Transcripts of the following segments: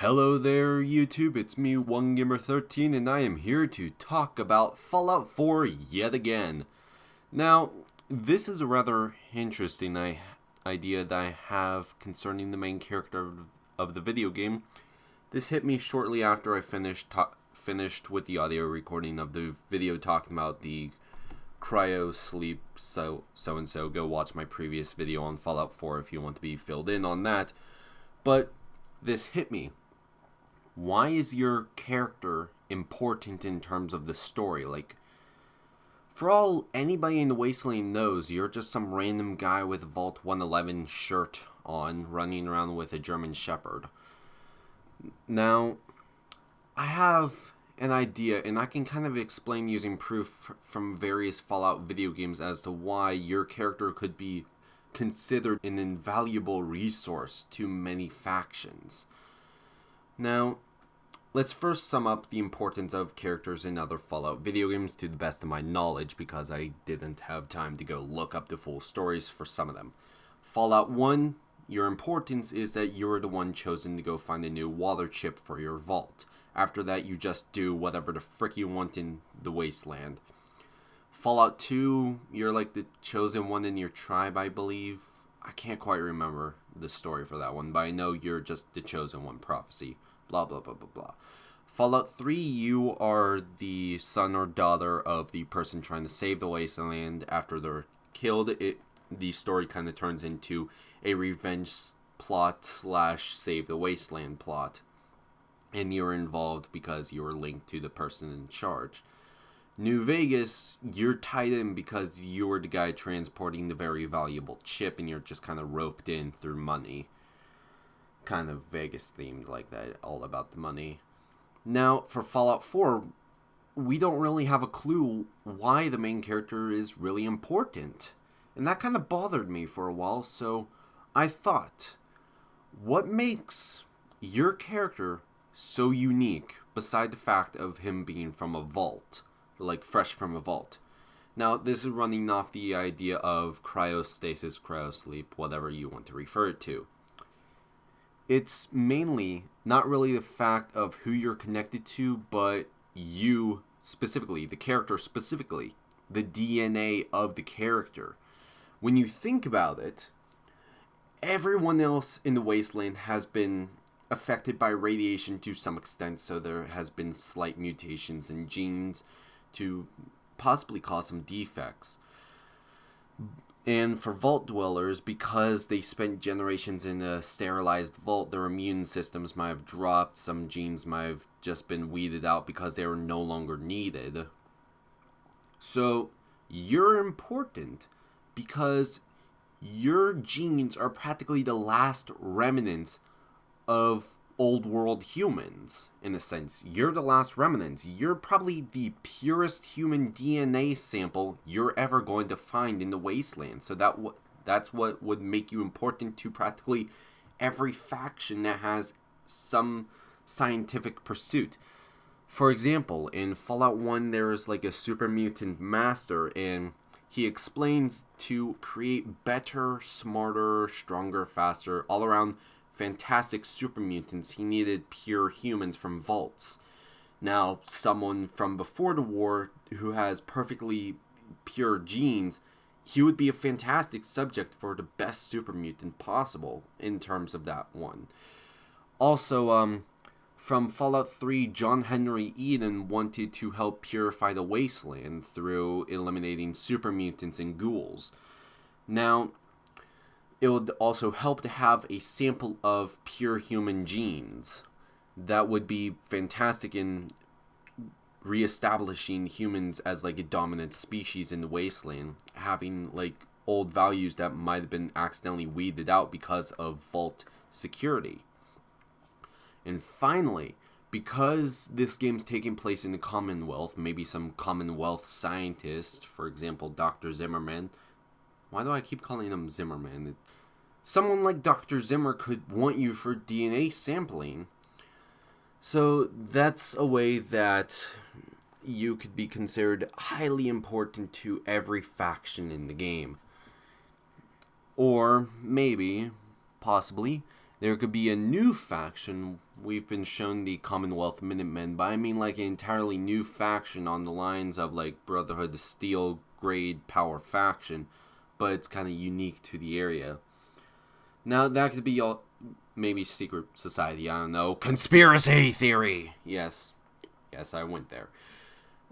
Hello there, YouTube. It's me, OneGamer13, and I am here to talk about Fallout 4 yet again. Now, this is a rather interesting idea that I have concerning the main character of the video game. This hit me shortly after I finished with the audio recording of the video talking about the cryo sleep. So go watch my previous video on Fallout 4 if you want to be filled in on that. But this hit me. Why is your character important in terms of the story? Like, for all anybody in the Wasteland knows, you're just some random guy with a Vault 111 shirt on, running around with a German Shepherd. Now, I have an idea, and I can kind of explain using proof from various Fallout video games as to why your character could be considered an invaluable resource to many factions. Now, let's first sum up the importance of characters in other Fallout video games to the best of my knowledge, because I didn't have time to go look up the full stories for some of them. Fallout 1, your importance is that you are the one chosen to go find a new water chip for your vault. After that, you just do whatever the frick you want in the Wasteland. Fallout 2, you're like the chosen one in your tribe, I believe. I can't quite remember the story for that one, but I know you're just the chosen one prophecy. Blah, blah, blah, blah, blah. Fallout 3, you are the son or daughter of the person trying to save the Wasteland. After they're killed, the story kind of turns into a revenge plot / save the Wasteland plot. And you're involved because you're linked to the person in charge. New Vegas, you're tied in because you're the guy transporting the very valuable chip, and you're just kind of roped in through money. Kind of Vegas themed like that, all about the money. Now, for Fallout 4, we don't really have a clue why the main character is really important. And that kind of bothered me for a while, so I thought, what makes your character so unique, beside the fact of him being from a vault? Like, fresh from a vault. Now, this is running off the idea of cryostasis, cryosleep, whatever you want to refer it to. It's mainly not really the fact of who you're connected to, but you specifically, the character specifically, the DNA of the character. When you think about it, everyone else in the Wasteland has been affected by radiation to some extent, so there has been slight mutations in genes to possibly cause some defects. And for vault dwellers, because they spent generations in a sterilized vault, their immune systems might have dropped. Some genes might have just been weeded out because they were no longer needed. So, you're important because your genes are practically the last remnants of old world humans, in a sense. You're the last remnants. You're probably the purest human DNA sample you're ever going to find in the Wasteland. So that's what would make you important to practically every faction that has some scientific pursuit. For example, in Fallout 1, there is like a super mutant master, and he explains to create better, smarter, stronger, faster, all around fantastic super mutants, he needed pure humans from vaults. Now, someone from before the war who has perfectly pure genes, he would be a fantastic subject for the best super mutant possible in terms of that one. Also, from Fallout 3, John Henry Eden wanted to help purify the Wasteland through eliminating super mutants and ghouls. Now, it would also help to have a sample of pure human genes. That would be fantastic in reestablishing humans as like a dominant species in the Wasteland, having like old values that might have been accidentally weeded out because of vault security. And finally, because this game's taking place in the Commonwealth, maybe some Commonwealth scientist, for example, Dr. Zimmerman. Why do I keep calling him Zimmerman? Someone like Dr. Zimmer could want you for DNA sampling. So that's a way that you could be considered highly important to every faction in the game. Or maybe, possibly, there could be a new faction. We've been shown the Commonwealth Minutemen, but I mean like an entirely new faction on the lines of like Brotherhood, the Steel Grade Power faction, but it's kind of unique to the area. Now that could be all, maybe secret society, I don't know, conspiracy theory. Yes, I went there.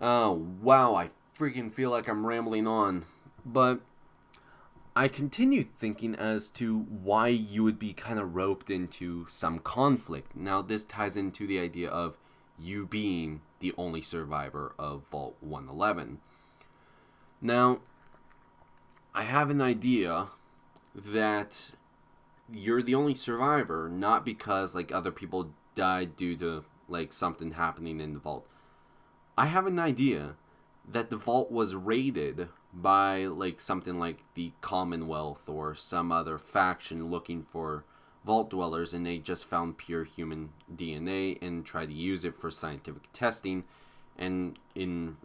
Oh wow, I freaking feel like I'm rambling on, but I continued thinking as to why you would be kind of roped into some conflict. Now, this ties into the idea of you being the only survivor of Vault 111. Now, I have an idea that you're the only survivor, not because like other people died due to like something happening in the vault. I have an idea that the vault was raided by like something like the Commonwealth or some other faction looking for vault dwellers, and they just found pure human DNA and tried to use it for scientific testing, and in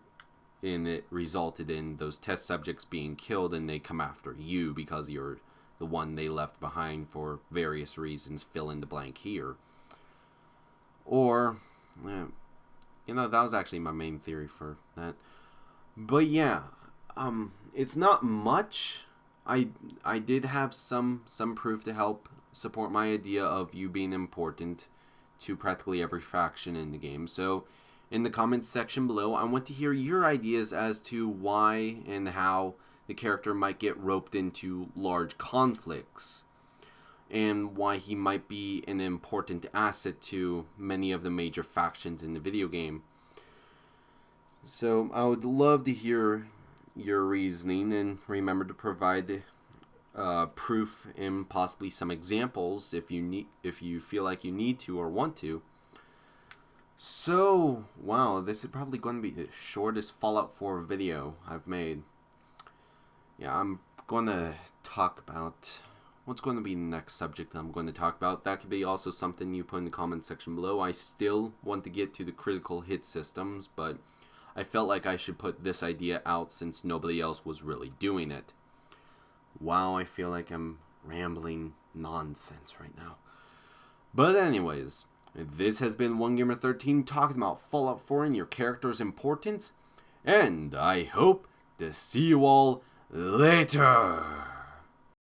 it resulted in those test subjects being killed, and they come after you because you're the one they left behind for various reasons. Fill in the blank here. Or that was actually my main theory for that. But yeah, it's not much. I did have some proof to help support my idea of you being important to practically every faction in the game. So in the comments section below, I want to hear your ideas as to why and how the character might get roped into large conflicts, and why he might be an important asset to many of the major factions in the video game. So I would love to hear your reasoning, and remember to provide proof and possibly some examples if you feel like you need to or want to. So wow, this is probably going to be the shortest Fallout 4 video I've made. Yeah, I'm going to talk about what's going to be the next subject I'm going to talk about. That could be also something you put in the comment section below. I still want to get to the critical hit systems, but I felt like I should put this idea out since nobody else was really doing it. Wow, I feel like I'm rambling nonsense right now. But anyways, this has been OneGamer13 talking about Fallout 4 and your character's importance, and I hope to see you all later.